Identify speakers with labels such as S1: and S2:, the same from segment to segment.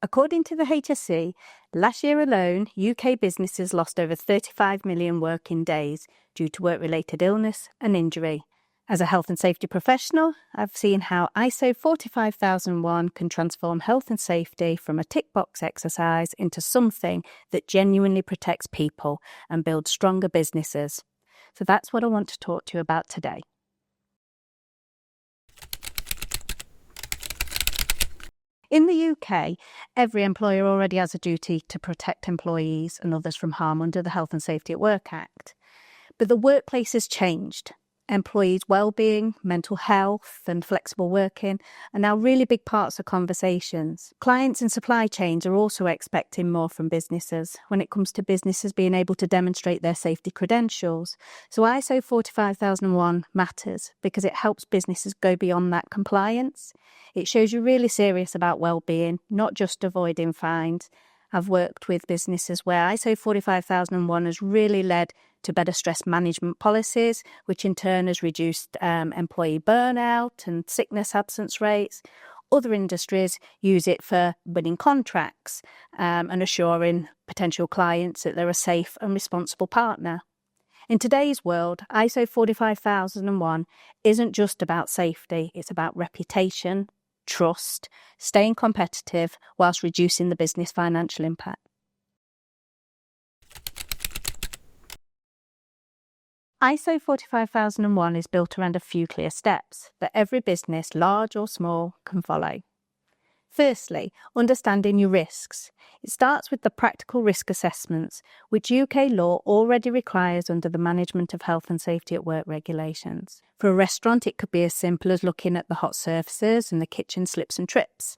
S1: According to the HSE, last year alone, UK businesses lost over 35 million working days due to work-related illness and injury. As a health and safety professional, I've seen how ISO 45001 can transform health and safety from a tick box exercise into something that genuinely protects people and builds stronger businesses. So that's what I want to talk to you about today. In the UK, every employer already has a duty to protect employees and others from harm under the Health and Safety at Work Act. But the workplace has changed. Employees' wellbeing, mental health and flexible working are now really big parts of conversations. Clients and supply chains are also expecting more from businesses when it comes to businesses being able to demonstrate their safety credentials. So ISO 45001 matters because it helps businesses go beyond that compliance. It shows you're really serious about wellbeing, not just avoiding fines. I've worked with businesses where ISO 45001 has really led to better stress management policies, which in turn has reduced employee burnout and sickness absence rates. Other industries use it for winning contracts and assuring potential clients that they're a safe and responsible partner. In today's world, ISO 45001 isn't just about safety, it's about reputation, trust, staying competitive whilst reducing the business financial impact. ISO 45001 is built around a few clear steps that every business, large or small, can follow. Firstly, understanding your risks. It starts with the practical risk assessments, which UK law already requires under the Management of Health and Safety at Work regulations. For a restaurant, it could be as simple as looking at the hot surfaces and the kitchen slips and trips.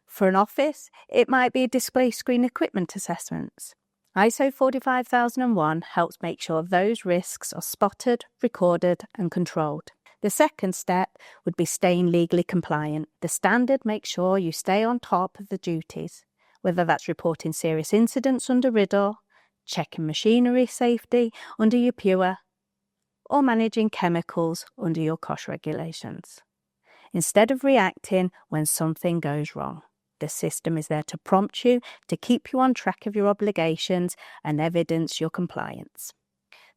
S1: For an office, it might be display screen equipment assessments. ISO 45001 helps make sure those risks are spotted, recorded and controlled. The second step would be staying legally compliant. The standard makes sure you stay on top of the duties, whether that's reporting serious incidents under RIDDOR, checking machinery safety under your PUA, or managing chemicals under your COSH regulations. Instead of reacting when something goes wrong, the system is there to prompt you, to keep you on track of your obligations and evidence your compliance.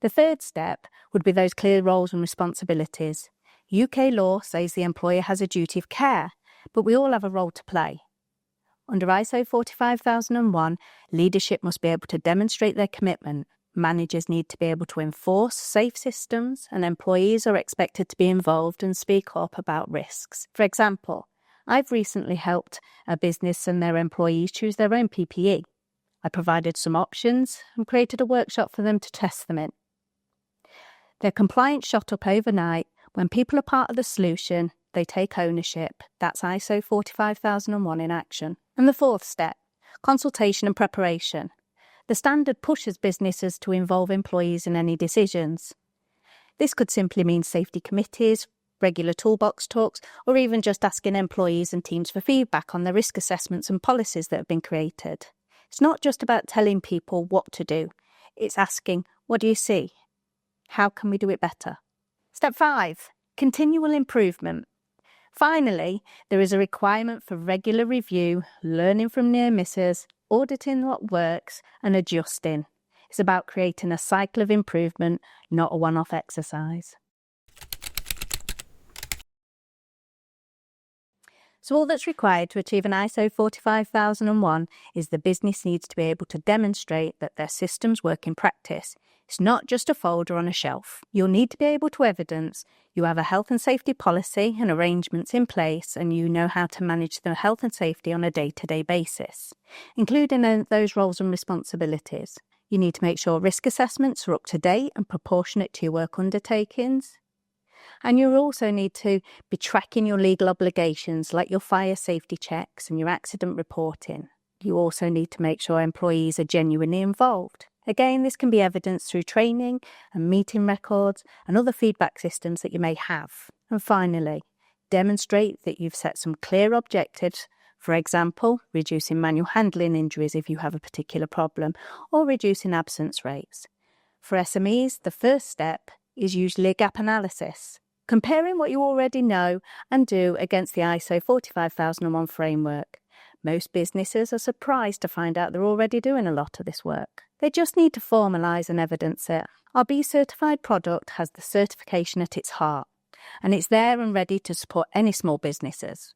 S1: The third step would be those clear roles and responsibilities. UK law says the employer has a duty of care, but we all have a role to play. Under ISO 45001, leadership must be able to demonstrate their commitment. Managers need to be able to enforce safe systems, and employees are expected to be involved and speak up about risks. For example, I've recently helped a business and their employees choose their own PPE. I provided some options and created a workshop for them to test them in. Their compliance shot up overnight. When people are part of the solution, they take ownership. That's ISO 45001 in action. And the fourth step, consultation and preparation. The standard pushes businesses to involve employees in any decisions. This could simply mean safety committees, regular toolbox talks, or even just asking employees and teams for feedback on their risk assessments and policies that have been created. It's not just about telling people what to do. It's asking, what do you see? How can we do it better? Step 5, continual improvement. Finally, there is a requirement for regular review, learning from near misses, auditing what works, and adjusting. It's about creating a cycle of improvement, not a one-off exercise. So all that's required to achieve an ISO 45001 is the business needs to be able to demonstrate that their systems work in practice. It's not just a folder on a shelf. You'll need to be able to evidence you have a health and safety policy and arrangements in place, and you know how to manage the health and safety on a day-to-day basis, including those roles and responsibilities. You need to make sure risk assessments are up to date and proportionate to your work undertakings. And you also need to be tracking your legal obligations like your fire safety checks and your accident reporting. You also need to make sure employees are genuinely involved. Again, this can be evidenced through training and meeting records and other feedback systems that you may have. And finally, demonstrate that you've set some clear objectives. For example, reducing manual handling injuries if you have a particular problem, or reducing absence rates. For SMEs, the first step is usually a gap analysis, comparing what you already know and do against the ISO 45001 framework. Most businesses are surprised to find out they're already doing a lot of this work. They just need to formalise and evidence it. Our B certified product has the certification at its heart, and it's there and ready to support any small businesses.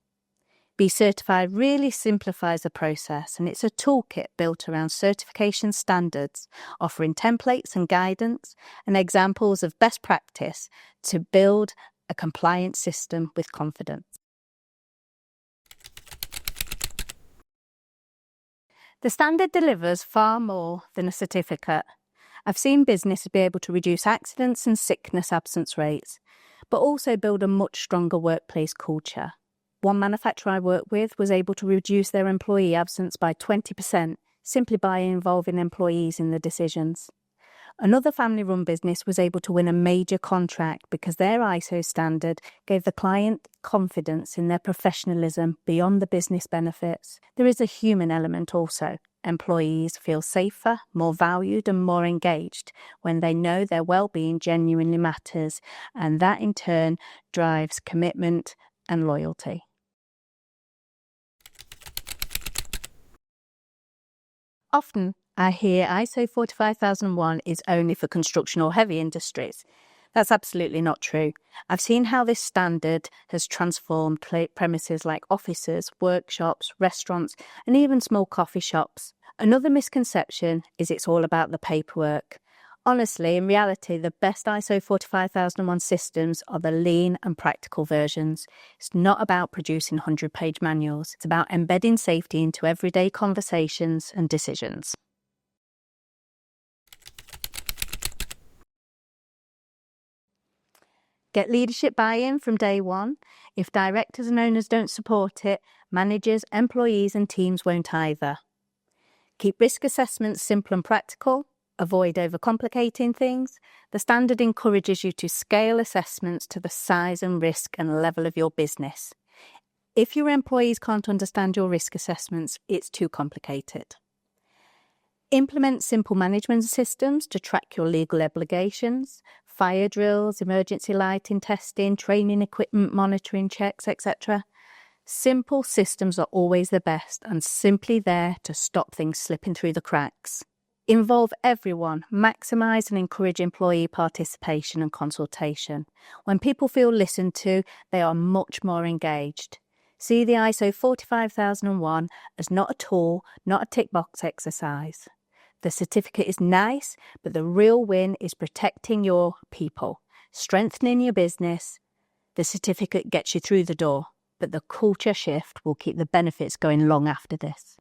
S1: Be Certified really simplifies the process, and it's a toolkit built around certification standards, offering templates and guidance and examples of best practice to build a compliant system with confidence. The standard delivers far more than a certificate. I've seen businesses be able to reduce accidents and sickness absence rates, but also build a much stronger workplace culture. One manufacturer I worked with was able to reduce their employee absence by 20% simply by involving employees in the decisions. Another family-run business was able to win a major contract because their ISO standard gave the client confidence in their professionalism beyond the business benefits. There is a human element also. Employees feel safer, more valued and more engaged when they know their well-being genuinely matters, and that in turn drives commitment and loyalty. Often I hear ISO 45001 is only for construction or heavy industries. That's absolutely not true. I've seen how this standard has transformed premises like offices, workshops, restaurants, and even small coffee shops. Another misconception is it's all about the paperwork. Honestly, in reality, the best ISO 45001 systems are the lean and practical versions. It's not about producing 100-page manuals. It's about embedding safety into everyday conversations and decisions. Get leadership buy-in from day one. If directors and owners don't support it, managers, employees and teams won't either. Keep risk assessments simple and practical. Avoid overcomplicating things. The standard encourages you to scale assessments to the size and risk and level of your business. If your employees can't understand your risk assessments, it's too complicated. Implement simple management systems to track your legal obligations, fire drills, emergency lighting testing, training equipment monitoring checks, etc. Simple systems are always the best and simply there to stop things slipping through the cracks. Involve everyone, maximise and encourage employee participation and consultation. When people feel listened to, they are much more engaged. See the ISO 45001 as not a tool, not a tick box exercise. The certificate is nice, but the real win is protecting your people, strengthening your business. The certificate gets you through the door, but the culture shift will keep the benefits going long after this.